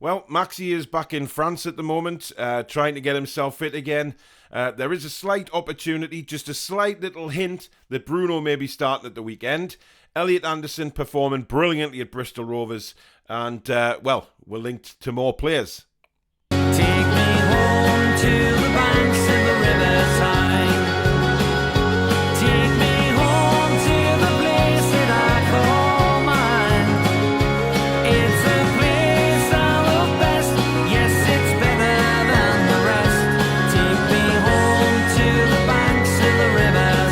Well, Maxi is back in France at the moment, trying to get himself fit again. There is a slight opportunity, just a slight little hint that Bruno may be starting at the weekend. Elliot Anderson performing brilliantly at Bristol Rovers. And, we're linked to more players. Take me home to the banks of the riverside. Take me home to the place that I call mine. It's a place I love best. Yes, it's better than the rest. Take me home to the banks of the riverside.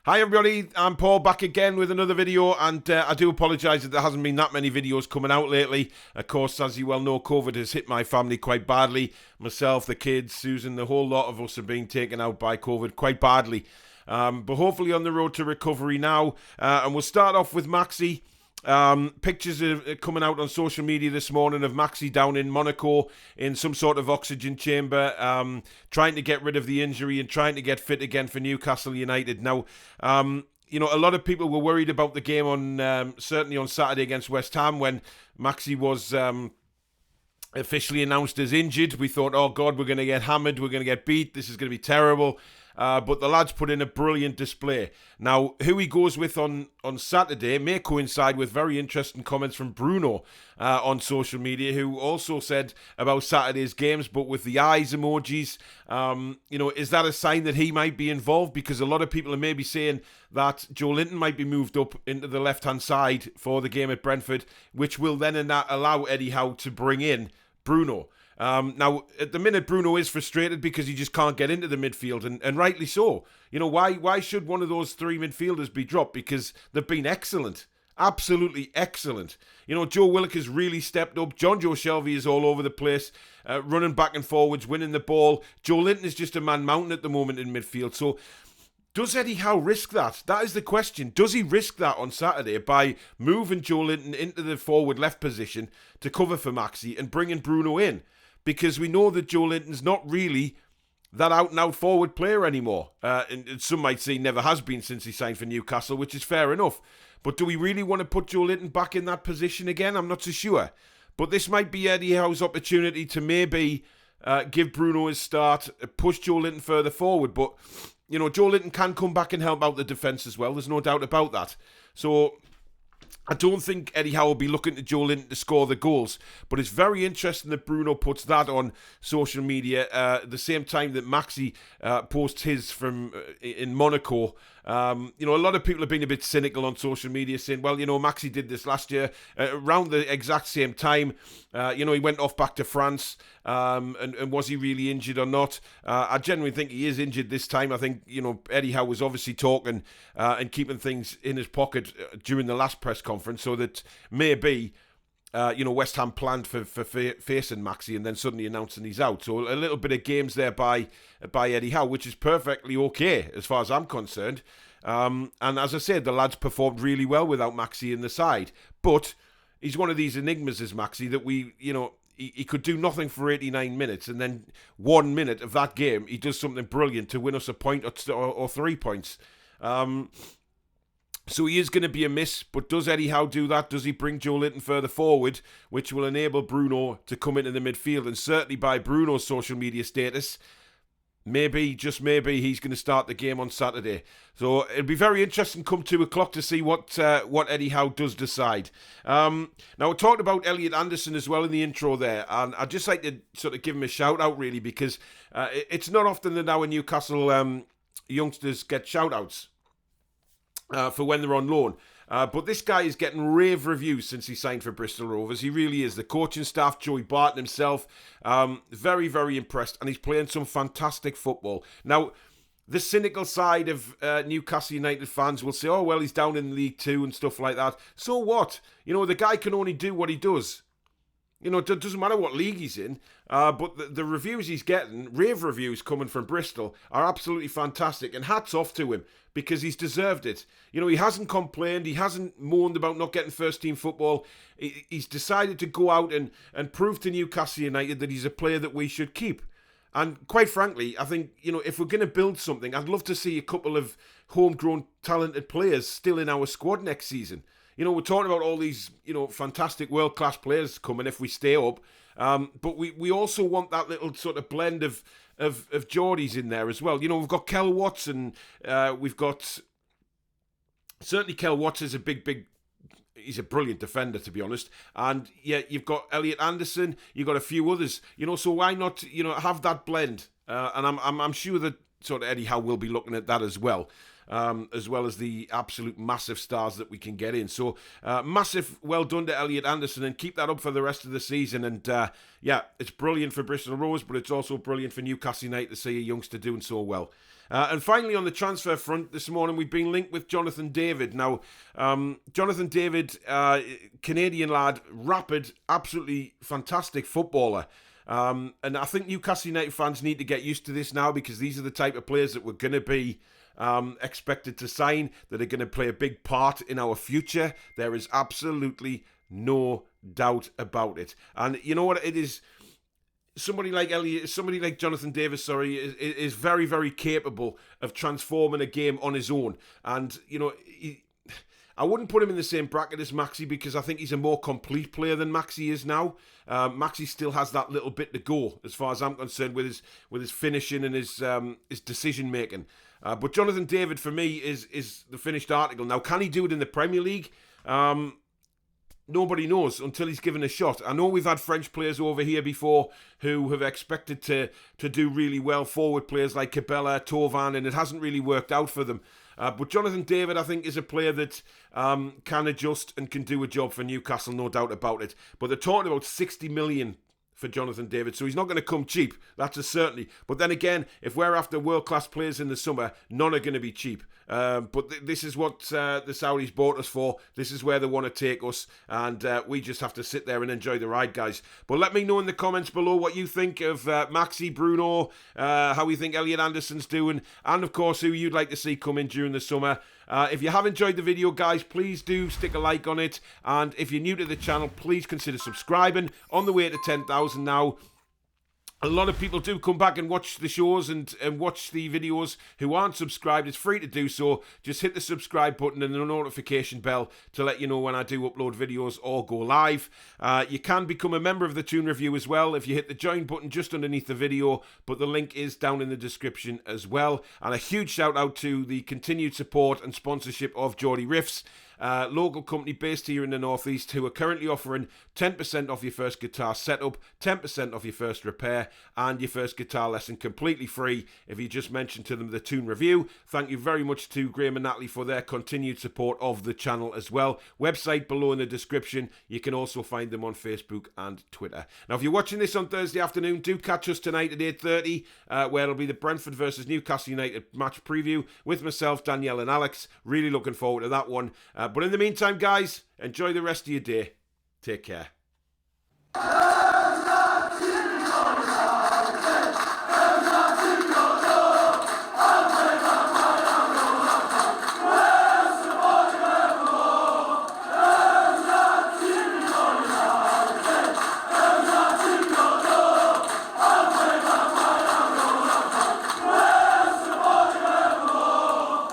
Hi everybody, I'm Paul back again with another video, and I do apologise that there hasn't been that many videos coming out lately. Of course, as you well know, COVID has hit my family quite badly. Myself, the kids, Susan, the whole lot of us have been taken out by COVID quite badly. But hopefully on the road to recovery now, and we'll start off with Maxi. Pictures are coming out on social media this morning of Maxi down in Monaco in some sort of oxygen chamber, trying to get rid of the injury and trying to get fit again for Newcastle United. Now, a lot of people were worried about the game on certainly on Saturday against West Ham when Maxi was officially announced as injured. We thought, oh God, we're going to get hammered, we're going to get beat, this is going to be terrible. But the lads put in a brilliant display. Now, who he goes with on Saturday may coincide with very interesting comments from Bruno on social media, who also said about Saturday's games, but with the eyes emojis. Is that a sign that he might be involved? Because a lot of people are maybe saying that Joe Linton might be moved up into the left-hand side for the game at Brentford, which will then allow Eddie Howe to bring in Bruno. Now, at the minute, Bruno is frustrated because he just can't get into the midfield, and rightly so. Why should one of those three midfielders be dropped? Because they've been excellent. Absolutely excellent. Joe Willock has really stepped up. John Joe Shelby is all over the place, running back and forwards, winning the ball. Joe Linton is just a man mountain at the moment in midfield. So, does Eddie Howe risk that? That is the question. Does he risk that on Saturday by moving Joe Linton into the forward left position to cover for Maxi and bringing Bruno in? Because we know that Joe Linton's not really that out-and-out forward player anymore. And some might say never has been since he signed for Newcastle, which is fair enough. But do we really want to put Joe Linton back in that position again? I'm not so sure. But this might be Eddie Howe's opportunity to maybe give Bruno his start, push Joe Linton further forward. But, Joe Linton can come back and help out the defence as well. There's no doubt about that. So I don't think Eddie Howe will be looking to Joe Linton to score the goals, but it's very interesting that Bruno puts that on social media at the same time that Maxi posts his from in Monaco. A lot of people have been a bit cynical on social media saying, well, Maxi did this last year around the exact same time. He went off back to France, and was he really injured or not? I genuinely think he is injured this time. I think, Eddie Howe was obviously talking and keeping things in his pocket during the last press conference, so that maybe West Ham planned for facing Maxi and then suddenly announcing he's out. So a little bit of games there by Eddie Howe, which is perfectly okay as far as I'm concerned. And as I said, the lads performed really well without Maxi in the side. But he's one of these enigmas, is Maxi, that he could do nothing for 89 minutes, and then 1 minute of that game, he does something brilliant to win us a point or 3 points. So he is going to be a miss, but does Eddie Howe do that? Does he bring Joe Linton further forward, which will enable Bruno to come into the midfield? And certainly by Bruno's social media status, maybe, just maybe, he's going to start the game on Saturday. So it'll be very interesting come 2 o'clock to see what Eddie Howe does decide. Now, we talked about Elliot Anderson as well in the intro there, and I'd just like to sort of give him a shout out, really, because it's not often that our Newcastle youngsters get shout outs for when they're on loan. But this guy is getting rave reviews since he signed for Bristol Rovers. He really is. The coaching staff, Joey Barton himself, very, very impressed. And he's playing some fantastic football. Now, the cynical side of Newcastle United fans will say, oh, well, he's down in League Two and stuff like that. So what? The guy can only do what he does. It doesn't matter what league he's in, but the reviews he's getting, rave reviews coming from Bristol, are absolutely fantastic. And hats off to him, because he's deserved it. He hasn't complained. He hasn't moaned about not getting first-team football. He's decided to go out and prove to Newcastle United that he's a player that we should keep. And quite frankly, I think, if we're going to build something, I'd love to see a couple of homegrown talented players still in our squad next season. You know, we're talking about all these, fantastic world-class players coming if we stay up. But we also want that little sort of blend of Geordies in there as well. You know, we've got Kel Watson, we've got... Certainly Kel Watson is a big... He's a brilliant defender, to be honest. And, yeah, you've got Elliot Anderson, you've got a few others. You know, so why not, have that blend? And I'm sure that sort of Eddie Howe will be looking at that as well as the absolute massive stars that we can get in. So massive well done to Elliot Anderson, and keep that up for the rest of the season. And it's brilliant for Bristol Rovers, but it's also brilliant for Newcastle United to see a youngster doing so well. And finally, on the transfer front this morning, we've been linked with Jonathan David. Now, Jonathan David, Canadian lad, rapid, absolutely fantastic footballer. And I think Newcastle United fans need to get used to this now, because these are the type of players that we're going to be expected to sign, that are going to play a big part in our future. There is absolutely no doubt about it. And you know what it is? Somebody like Jonathan Davis, is very, very capable of transforming a game on his own. And, I wouldn't put him in the same bracket as Maxi, because I think he's a more complete player than Maxi is now. Maxi still has that little bit to go, as far as I'm concerned, with his finishing and his decision making. But Jonathan David, for me, is the finished article. Now, can he do it in the Premier League? Nobody knows until he's given a shot. I know we've had French players over here before who have expected to do really well, forward players like Cabela, Tovan, and it hasn't really worked out for them. But Jonathan David, I think, is a player that can adjust and can do a job for Newcastle, no doubt about it. But they're talking about 60 million for Jonathan David, so he's not going to come cheap, that's a certainty. But then again, if we're after world-class players in the summer, none are going to be cheap. But this is what the Saudis bought us for. This is where they want to take us, and we just have to sit there and enjoy the ride, guys. But let me know in the comments below what you think of Maxi, Bruno, how you think Elliot Anderson's doing, and of course who you'd like to see come in during the summer. If you have enjoyed the video, guys, please do stick a like on it, and if you're new to the channel, please consider subscribing. On the way to 10,000 now. A lot of people do come back and watch the shows and watch the videos who aren't subscribed. It's free to do so. Just hit the subscribe button and the notification bell to let you know when I do upload videos or go live. You can become a member of the Toon Review as well if you hit the join button just underneath the video, but the link is down in the description as well. And a huge shout out to the continued support and sponsorship of Geordie Riffs, local company based here in the Northeast, who are currently offering 10% off your first guitar setup, 10% off your first repair, and your first guitar lesson completely free if you just mention to them the Toon Review. Thank you very much to Graham and Natalie for their continued support of the channel as well. Website below in the description. You can also find them on Facebook and Twitter. Now, if you're watching this on Thursday afternoon, do catch us tonight at 8:30, where it'll be the Brentford versus Newcastle United match preview with myself, Danielle, and Alex. Really looking forward to that one. But in the meantime, guys, enjoy the rest of your day. Take care.